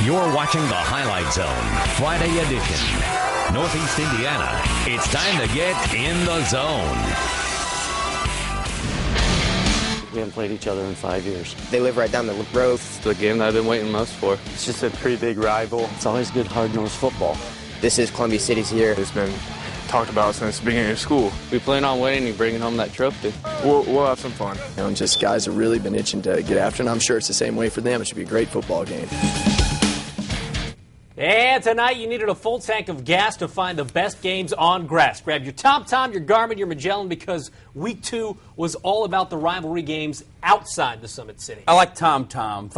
You're watching the Highlight Zone, Friday edition. Northeast Indiana, it's time to get in the zone. We haven't played each other in 5 years. They live right down the road. It's the game that I've been waiting most for. It's just a pretty big rival. It's always good, hard-nosed football. This is Columbia City's year. It's been talked about since the beginning of school. We plan on winning and bringing home that trophy. We'll have some fun. Just guys have really been itching to get after, and I'm sure it's the same way for them. It should be a great football game. And tonight you needed a full tank of gas to find the best games on grass. Grab your TomTom, your Garmin, your Magellan, because Week 2 was all about the rivalry games outside the Summit City. I like TomTom.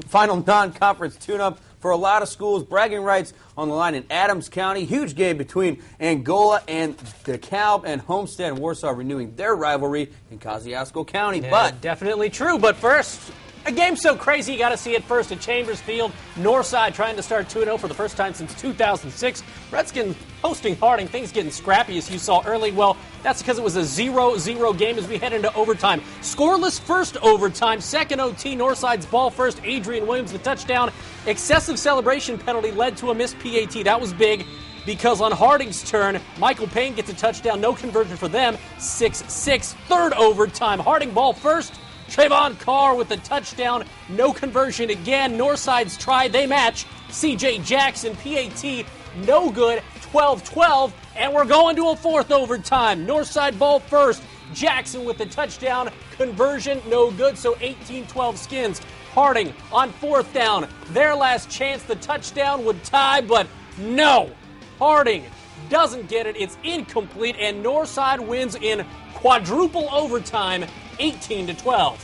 Final non-conference tune-up for a lot of schools. Bragging rights on the line in Adams County. Huge game between Angola and DeKalb, and Homestead and Warsaw renewing their rivalry in Kosciuszko County. Yeah, but definitely true. But first, a game so crazy you got to see it first at Chambers Field. Northside trying to start 2-0 for the first time since 2006. Redskins hosting Harding. Things getting scrappy as you saw early. Well, that's because it was a 0-0 game as we head into overtime. Scoreless first overtime. Second OT, Northside's ball first. Adrian Williams the touchdown. Excessive celebration penalty led to a missed PAT. That was big because on Harding's turn, Michael Payne gets a touchdown. No conversion for them. 6-6. Third overtime. Harding ball first. Trayvon Carr with the touchdown, no conversion again. Northside's try, they match. C.J. Jackson, PAT, no good, 12-12, and we're going to a fourth overtime. Northside ball first, Jackson with the touchdown, conversion, no good, so 18-12 Skins. Harding on fourth down, their last chance, the touchdown would tie, but no. Harding doesn't get it, it's incomplete, and Northside wins in quadruple overtime, 18-12.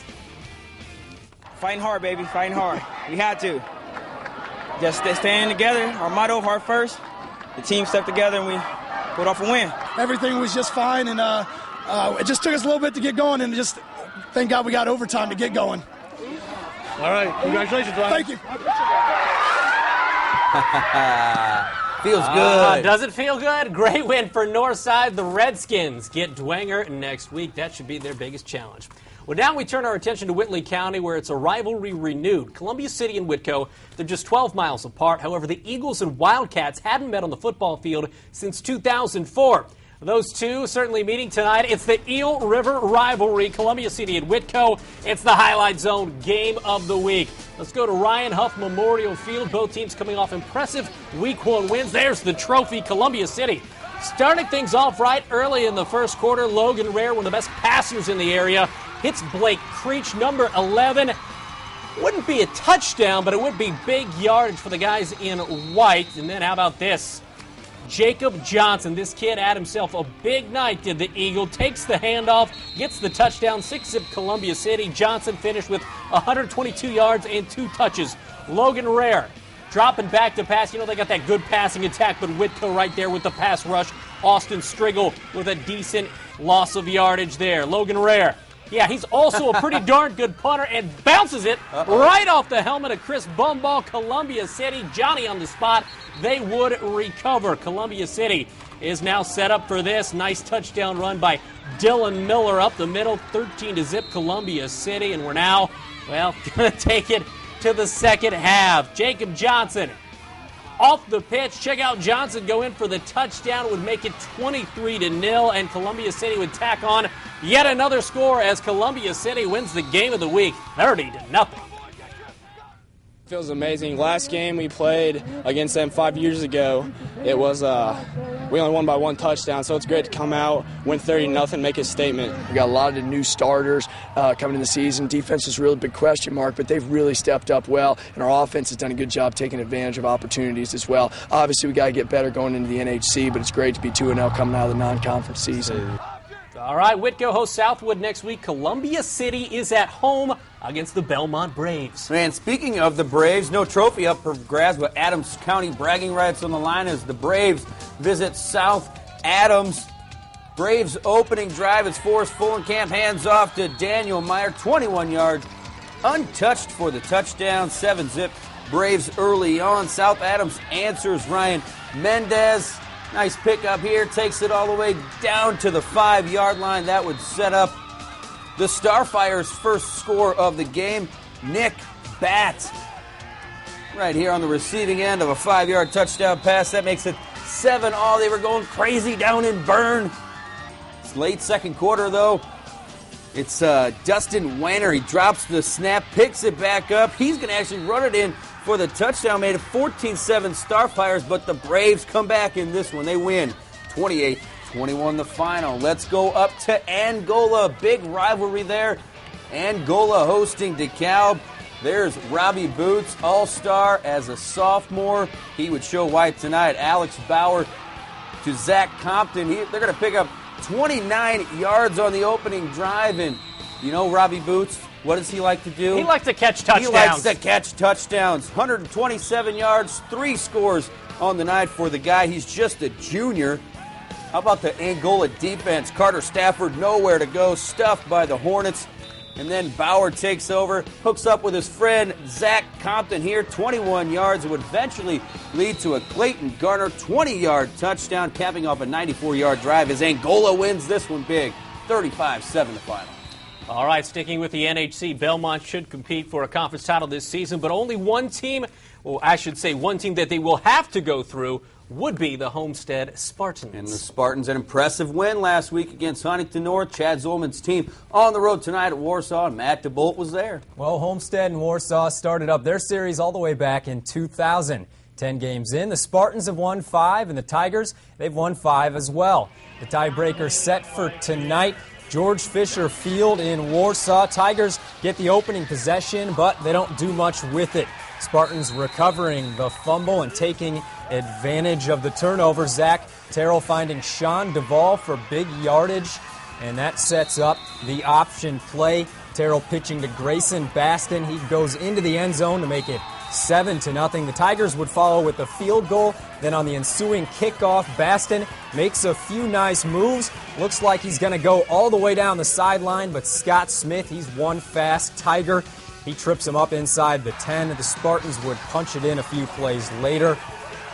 Fighting hard, baby. Fighting hard. We had to. Just staying together. Our motto, heart first. The team stuck together and we pulled off a win. Everything was just fine, and it just took us a little bit to get going, and just thank God we got overtime to get going. All right. Congratulations, Ryan. Thank you. Feels good. Does it feel good? Great win for Northside. The Redskins get Dwenger next week. That should be their biggest challenge. Well, now we turn our attention to Whitley County, where it's a rivalry renewed. Columbia City and Whitko, they're just 12 miles apart. However, the Eagles and Wildcats hadn't met on the football field since 2004. Those two certainly meeting tonight. It's the Eel River rivalry, Columbia City and Whitko. It's the Highlight Zone game of the week. Let's go to Ryan Huff Memorial Field. Both teams coming off impressive Week 1 wins. There's the trophy, Columbia City. Starting things off right early in the first quarter, Logan Rare, one of the best passers in the area, hits Blake Creech, number 11. Wouldn't be a touchdown, but it would be big yardage for the guys in white. And then how about this? Jacob Johnson, this kid had himself a big night, did the Eagle, takes the handoff, gets the touchdown, 6-zip Columbia City. Johnson finished with 122 yards and 2 touches. Logan Rare dropping back to pass. You know, they got that good passing attack, but Whitko right there with the pass rush. Austin Striggle with a decent loss of yardage there. Logan Rare, yeah, he's also a pretty darn good punter and bounces it right off the helmet of Chris Bumball. Columbia City, Johnny on the spot. They would recover. Columbia City is now set up for this. Nice touchdown run by Dylan Miller up the middle, 13-zip Columbia City. And we're now, well, going to take it to the second half. Jacob Johnson off the pitch. Check out Johnson go in for the touchdown, would make it 23-0, and Columbia City would tack on yet another score as Columbia City wins the game of the week, 30-0. Feels amazing. Last game we played against them 5 years ago, it was we only won by 1 touchdown, so it's great to come out, win 30-0, make a statement. We got a lot of new starters coming in the season. Defense is a really big question mark, but they've really stepped up well, and our offense has done a good job taking advantage of opportunities as well. Obviously, we got to get better going into the NHC, but it's great to be 2-0 coming out of the non-conference season. All right, Whitko hosts Southwood next week. Columbia City is at home against the Belmont Braves. Man, speaking of the Braves, no trophy up for grabs, but Adams County bragging rights on the line as the Braves visit South Adams. Braves opening drive. It's Forrest Fullenkamp, hands off to Daniel Meyer, 21 yards, untouched for the touchdown, 7-zip Braves early on. South Adams answers. Ryan Mendez, nice pickup here, takes it all the way down to the 5-yard line. That would set up the Starfire's first score of the game. Nick Batt right here on the receiving end of a 5-yard touchdown pass. That makes it 7-all. They were going crazy down in Bern. It's late second quarter, though. It's Dustin Weiner. He drops the snap, picks it back up. He's going to actually run it in for the touchdown. Made it 14-7 Starfires, but the Braves come back in this one. They win 28-21 the final. Let's go up to Angola. Big rivalry there. Angola hosting DeKalb. There's Robbie Boots, all-star as a sophomore. He would show white tonight. Alex Bauer to Zach Compton. They're going to pick up 29 yards on the opening drive. And you know Robbie Boots, what does he like to do? He likes to catch touchdowns. He likes to catch touchdowns. 127 yards, 3 scores on the night for the guy. He's just a junior. How about the Angola defense? Carter Stafford nowhere to go, stuffed by the Hornets. And then Bauer takes over, hooks up with his friend Zach Compton here. 21 yards would eventually lead to a Clayton Garner 20-yard touchdown, capping off a 94-yard drive as Angola wins this one big, 35-7 the final. All right, sticking with the NHC, Belmont should compete for a conference title this season, but only one team, well, I should say one team that they will have to go through would be the Homestead Spartans. And the Spartans, an impressive win last week against Huntington North. Chad Zolman's team on the road tonight at Warsaw, and Matt DeBolt was there. Well, Homestead and Warsaw started up their series all the way back in 2000. 10 games in, the Spartans have won 5, and the Tigers, they've won 5 as well. The tiebreaker set for tonight. George Fisher Field in Warsaw. Tigers get the opening possession, but they don't do much with it. Spartans recovering the fumble and taking advantage of the turnover. Zach Terrell finding Sean Duvall for big yardage, and that sets up the option play. Terrell pitching to Grayson Baston. He goes into the end zone to make it 7-0. The Tigers would follow with a field goal. Then on the ensuing kickoff, Baston makes a few nice moves. Looks like he's going to go all the way down the sideline, but Scott Smith, he's one fast Tiger. He trips him up inside the 10. The Spartans would punch it in a few plays later.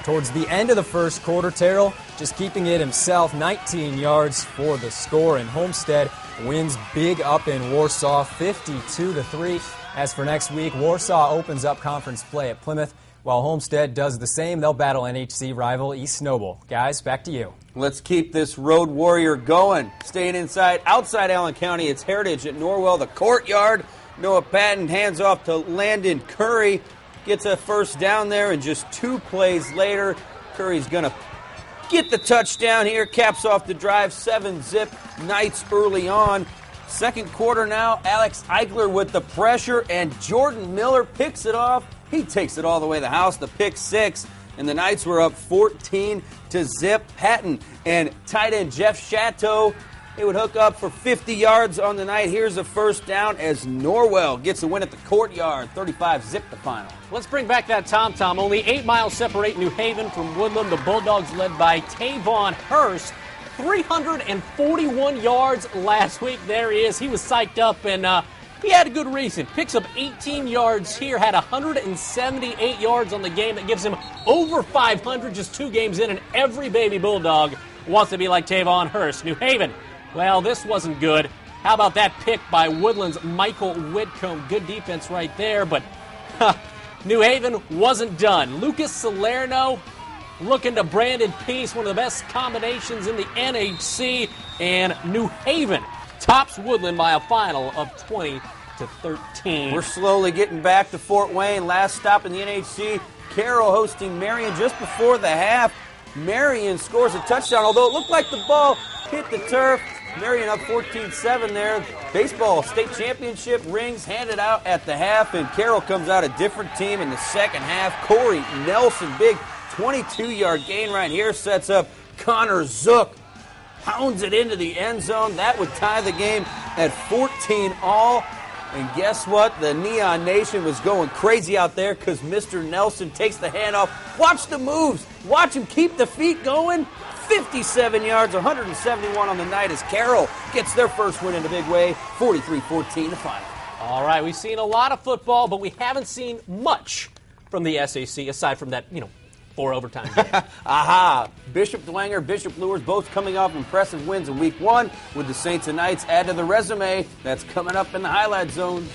Towards the end of the first quarter, Terrell just keeping it himself, 19 yards for the score, and Homestead wins big up in Warsaw, 52-3. As for next week, Warsaw opens up conference play at Plymouth, while Homestead does the same. They'll battle NHC rival East Noble. Guys, back to you. Let's keep this road warrior going. Staying outside Allen County, it's Heritage at Norwell, the courtyard. Noah Patton hands off to Landon Curry. Gets a first down there, and just 2 plays later, Curry's going to get the touchdown here. Caps off the drive, 7-zip. Knights early on. Second quarter now, Alex Eichler with the pressure, and Jordan Miller picks it off. He takes it all the way to the house, the pick 6, and the Knights were up 14-0. Patton and tight end Jeff Chateau, they would hook up for 50 yards on the night. Here's a first down as Norwell gets a win at the courtyard, 35-0 the final. Let's bring back that tom-tom. Only 8 miles separate New Haven from Woodland. The Bulldogs led by Tavon Hurst. 341 yards last week. There he is. He was psyched up, and he had a good reason. Picks up 18 yards here, had 178 yards on the game. That gives him over 500 just 2 games in, and every baby Bulldog wants to be like Tavon Hurst. New Haven, well, this wasn't good. How about that pick by Woodland's Michael Whitcomb? Good defense right there, but New Haven wasn't done. Lucas Salerno looking to Brandon Peace, one of the best combinations in the NHC, and New Haven tops Woodland by a final of 20-13. We're slowly getting back to Fort Wayne. Last stop in the NHC, Carroll hosting Marion just before the half. Marion scores a touchdown, although it looked like the ball hit the turf. Marion up 14-7 there. Baseball state championship rings handed out at the half, and Carroll comes out a different team in the second half. Corey Nelson, big 22-yard gain right here, sets up Connor Zook. Pounds it into the end zone. That would tie the game at 14-all. And guess what? The Neon Nation was going crazy out there because Mr. Nelson takes the handoff. Watch the moves. Watch him keep the feet going. 57 yards, 171 on the night as Carroll gets their first win in a big way, 43-14 the final. All right, we've seen a lot of football, but we haven't seen much from the SAC aside from that, 4 overtime game. Aha! Bishop Dwenger, Bishop Lures, both coming off impressive wins in Week 1 with the Saints and Knights. Add to the resume. That's coming up in the highlight zone.